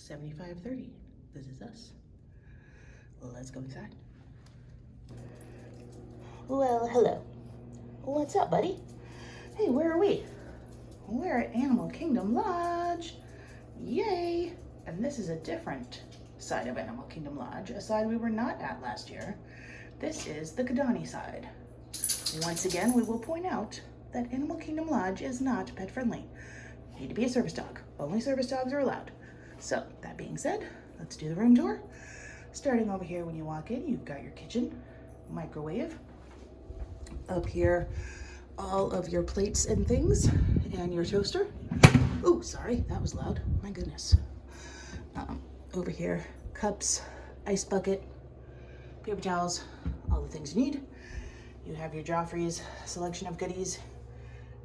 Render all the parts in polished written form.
7530. This is us. Let's go inside. Well, hello. What's up, buddy? Hey, where are we? We're at Animal Kingdom Lodge. Yay! And this is a different side of Animal Kingdom Lodge, a side we were not at last year. This is the Kidani side. Once again, we will point out that Animal Kingdom Lodge is not pet friendly. You need to be a service dog. Only service dogs are allowed. So, that being said, let's do the room tour. Starting over here when you walk in, you've got your kitchen, microwave. Up here, all of your plates and things, and your toaster. Oh, sorry, that was loud. My goodness. Over here, cups, ice bucket, paper towels, all the things you need. You have your Joffrey's selection of goodies,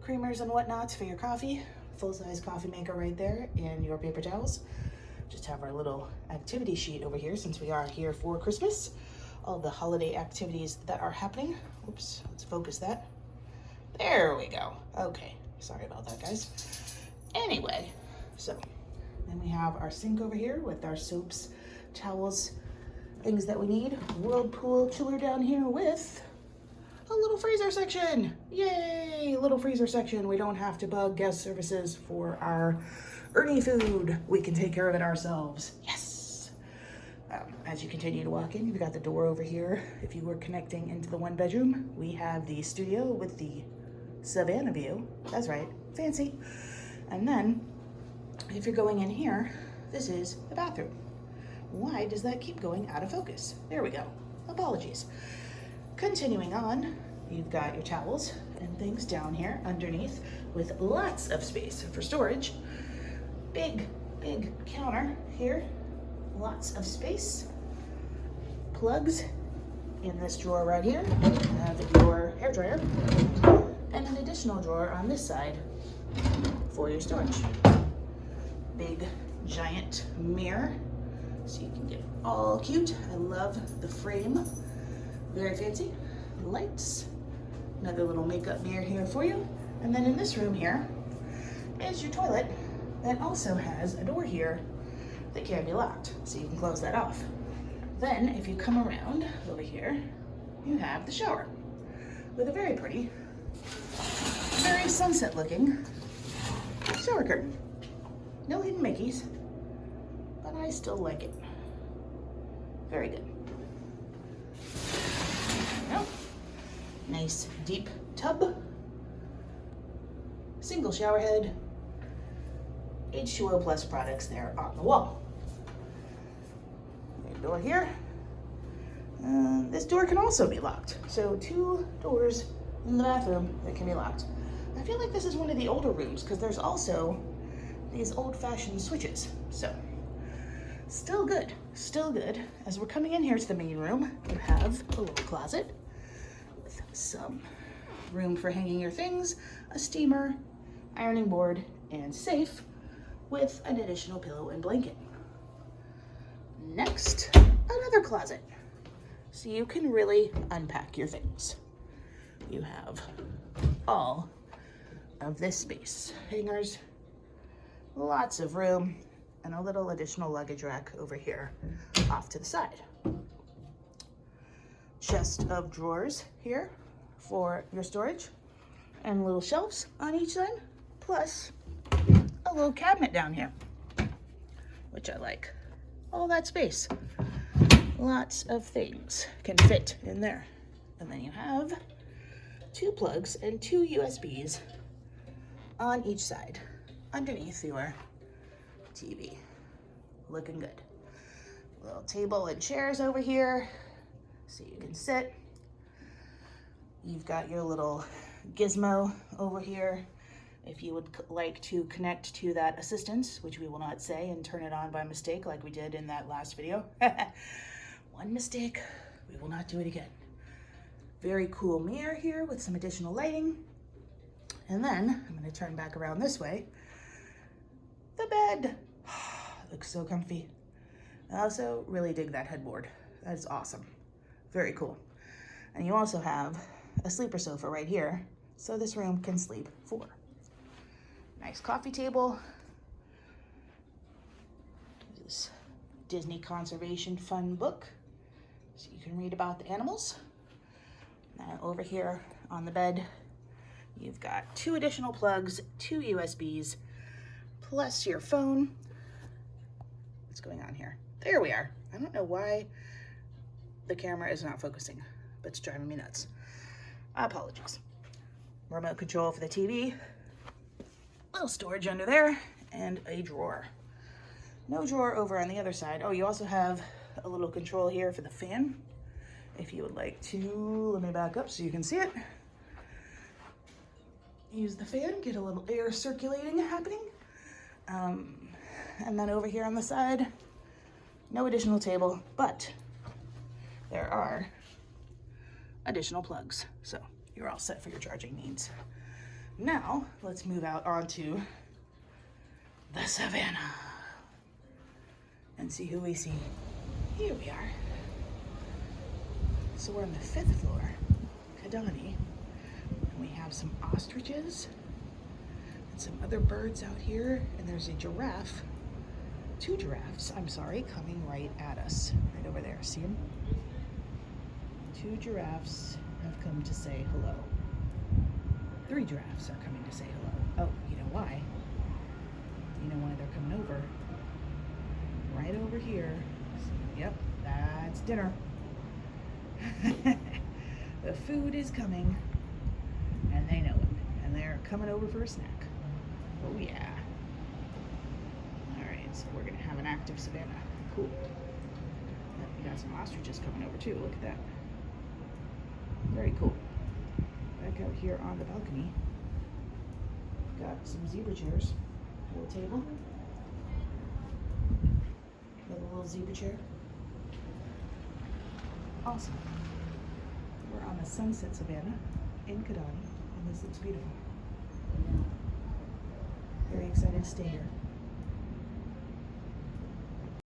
creamers and whatnots for your coffee. Full-size coffee maker right there, and your paper towels. Just have our little activity sheet over here since we are here for Christmas. All the holiday activities that are happening. Oops, let's focus that. There we go. Okay, sorry about that, guys. Anyway, so then we have our sink over here with our soaps, towels, things that we need. Whirlpool chiller down here with a little freezer section. Yay, little freezer section. We don't have to bug guest services for our Ernie food. We can take care of it ourselves. Yes. As you continue to walk in, you've got the door over here. If you were connecting into the one bedroom, we have the studio with the Savannah view. That's right, fancy. And then if you're going in here, this is the bathroom. Why does that keep going out of focus? There we go. Apologies. Continuing on, you've got your towels and things down here underneath with lots of space for storage. Big counter here. Lots of space. Plugs in this drawer right here. You have your hairdryer and an additional drawer on this side for your storage. Big giant mirror so you can get all cute. I love the frame. Very fancy. Lights. Another little makeup mirror here for you. And then in this room here is your toilet that also has a door here that can be locked, so you can close that off. Then if you come around over here, you have the shower with a very pretty, very sunset looking shower curtain. No hidden Mickeys, but I still like it. Very good. Nice deep tub, single shower head, H2O Plus products there on the wall. Door here. This door can also be locked. So 2 doors in the bathroom that can be locked. I feel like this is one of the older rooms because there's also these old-fashioned switches. So still good, still good. As we're coming in here to the main room, you have a little closet with some room for hanging your things, a steamer, ironing board, and safe with an additional pillow and blanket. Next, another closet, so you can really unpack your things. You have all of this space, hangers, lots of room, and a little additional luggage rack over here off to the side. Chest of drawers here for your storage, and little shelves on each side, plus a little cabinet down here, which I like. All that space. Lots of things can fit in there. And then you have 2 plugs and 2 USBs on each side underneath your TV. Looking good. Little table and chairs over here so you can sit. You've got your little gizmo over here if you would like to connect to that assistant, which we will not say, and turn it on by mistake like we did in that last video. One mistake, we will not do it again. Very cool mirror here with some additional lighting. And then I'm going to turn back around this way. The bed. Looks so comfy. I also really dig that headboard. That is awesome. Very cool. And you also have a sleeper sofa right here, so this room can sleep 4. Nice coffee table. Disney Conservation Fun book, so you can read about the animals. Now over here on the bed, you've got 2 additional plugs, 2 USBs, plus your phone. What's going on here? There we are. I don't know why the camera is not focusing, but it's driving me nuts. Apologies. Remote control for the TV, little storage under there, and a drawer. No drawer over on the other side. Oh, you also have a little control here for the fan. If you would like to, let me back up so you can see it. Use the fan, get a little air circulating happening. And then over here on the side, no additional table, but there are additional plugs. So you're all set for your charging needs. Now, let's move out onto the Savannah and see who we see. Here we are. So we're on the 5th floor, Kidani, and we have some ostriches and some other birds out here, and there's a giraffe, 2 giraffes, I'm sorry, coming right at us, right over there. See them? 2 giraffes have come to say hello. 3 giraffes are coming to say hello. Oh, you know why? You know why they're coming over? Right over here. Yep, that's dinner. The food is coming, and they know it, and they're coming over for a snack. Oh yeah. All right, so we're gonna have an active Savannah. Cool. Yep, we got some ostriches coming over too. Look at that. Very cool. Back out here on the balcony, we've got some zebra chairs, a little table, another little zebra chair. Awesome. We're on the Sunset Savannah in Kidani, and this looks beautiful. Very excited to stay here.